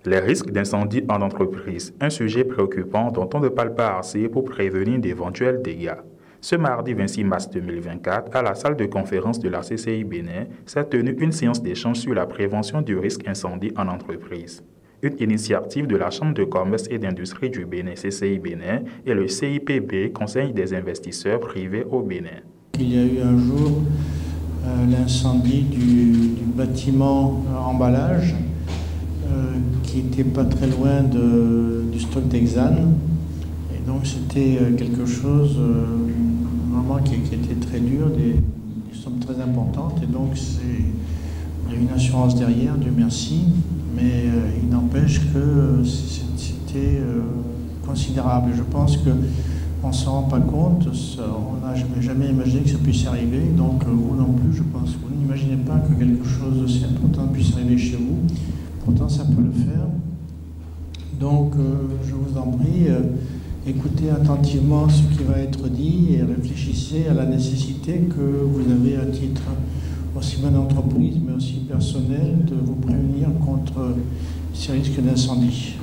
Les risques d'incendie en entreprise, un sujet préoccupant dont on ne parle pas assez pour prévenir d'éventuels dégâts. Ce mardi 26 mars 2024, à la salle de conférence de la CCI Bénin, s'est tenue une séance d'échange sur la prévention du risque incendie en entreprise. Une initiative de la Chambre de commerce et d'industrie du Bénin, CCI Bénin, et le CIPB, Conseil des investisseurs privés au Bénin. Il y a eu un jour l'incendie du bâtiment emballage qui n'était pas très loin du stock d'Exane. Et donc c'était quelque chose vraiment qui était très dur, des sommes très importantes. Et donc il y a une assurance derrière, Dieu merci, mais il n'empêche que c'était considérable. Et je pense qu'on ne s'en rend pas compte, on n'a jamais imaginé que ça puisse arriver. Donc vous non plus, je pense, vous n'imaginez pas que quelque chose d'aussi important puisse arriver chez vous. Pourtant, ça peut le faire. Donc, je vous en prie, écoutez attentivement ce qui va être dit et réfléchissez à la nécessité que vous avez à titre aussi bien d'entreprise, mais aussi personnel, de vous prévenir contre ces risques d'incendie.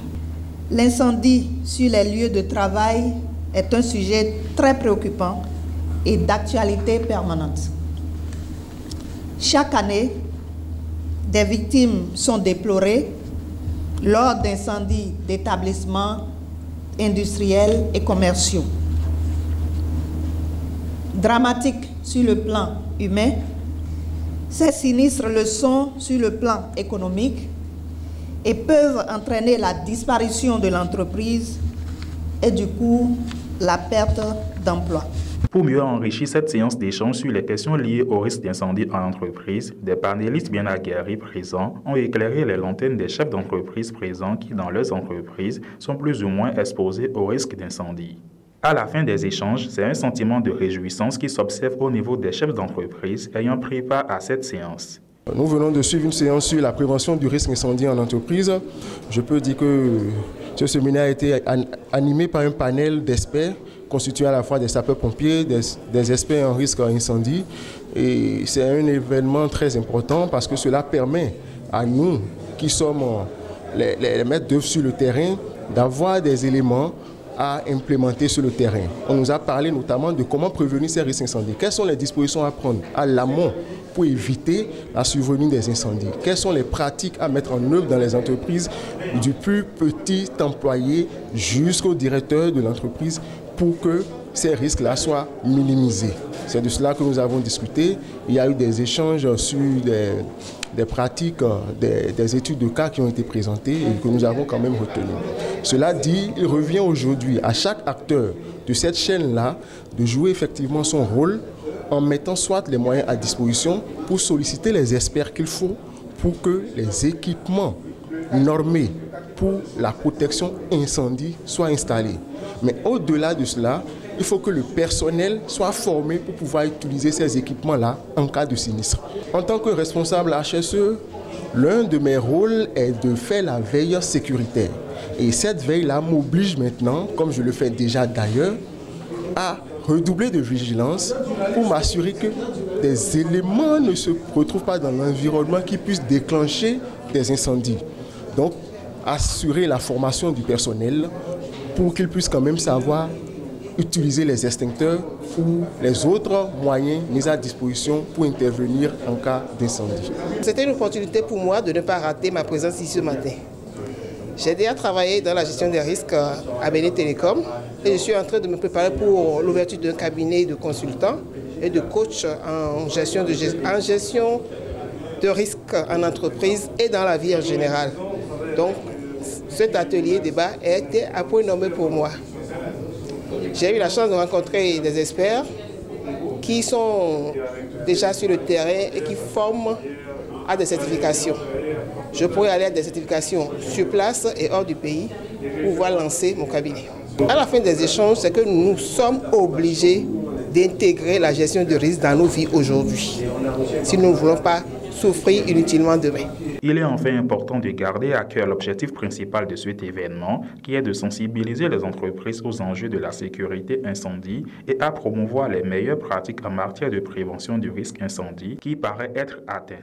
L'incendie sur les lieux de travail est un sujet très préoccupant et d'actualité permanente. Chaque année, des victimes sont déplorées lors d'incendies d'établissements industriels et commerciaux. Dramatiques sur le plan humain, ces sinistres le sont sur le plan économique et peuvent entraîner la disparition de l'entreprise et du coup la perte d'emploi. Pour mieux enrichir cette séance d'échange sur les questions liées au risque d'incendie en entreprise, des panélistes bien aguerris présents ont éclairé les lanternes des chefs d'entreprise présents qui, dans leurs entreprises, sont plus ou moins exposés au risque d'incendie. À la fin des échanges, c'est un sentiment de réjouissance qui s'observe au niveau des chefs d'entreprise ayant pris part à cette séance. Nous venons de suivre une séance sur la prévention du risque incendie en entreprise. Je peux dire que ce séminaire a été animé par un panel d'experts constitué à la fois des sapeurs-pompiers, des experts en risque incendie. Et c'est un événement très important parce que cela permet à nous, qui sommes les maîtres d'œuvre sur le terrain, d'avoir des éléments à implémenter sur le terrain. On nous a parlé notamment de comment prévenir ces risques incendies. Quelles sont les dispositions à prendre à l'amont pour éviter la survenue des incendies? Quelles sont les pratiques à mettre en œuvre dans les entreprises, du plus petit employé jusqu'au directeur de l'entreprise, pour que ces risques-là soient minimisés? C'est de cela que nous avons discuté. Il y a eu des échanges sur des pratiques, des études de cas qui ont été présentées et que nous avons quand même retenues. Cela dit, il revient aujourd'hui à chaque acteur de cette chaîne-là de jouer effectivement son rôle en mettant soit les moyens à disposition pour solliciter les experts qu'il faut pour que les équipements normés pour la protection incendie soient installés. Mais au-delà de cela, il faut que le personnel soit formé pour pouvoir utiliser ces équipements-là en cas de sinistre. En tant que responsable HSE, l'un de mes rôles est de faire la veille sécuritaire. Et cette veille-là m'oblige maintenant, comme je le fais déjà d'ailleurs, à redoubler de vigilance pour m'assurer que des éléments ne se retrouvent pas dans l'environnement qui puissent déclencher des incendies. Donc, assurer la formation du personnel pour qu'il puisse quand même savoir utiliser les extincteurs ou les autres moyens mis à disposition pour intervenir en cas d'incendie. C'était une opportunité pour moi de ne pas rater ma présence ici ce matin. J'ai déjà travaillé dans la gestion des risques à Bénin Télécom et je suis en train de me préparer pour l'ouverture d'un cabinet de consultants et de coachs en gestion de risques en entreprise et dans la vie en général. Donc, cet atelier débat a été un point nommé pour moi. J'ai eu la chance de rencontrer des experts qui sont déjà sur le terrain et qui forment à des certifications. Je pourrais aller à des certifications sur place et hors du pays pour pouvoir lancer mon cabinet. À la fin des échanges, c'est que nous sommes obligés d'intégrer la gestion de risque dans nos vies aujourd'hui, si nous ne voulons pas souffrir inutilement demain. Il est enfin important de garder à cœur l'objectif principal de cet événement, qui est de sensibiliser les entreprises aux enjeux de la sécurité incendie et à promouvoir les meilleures pratiques en matière de prévention du risque incendie qui paraît être atteint.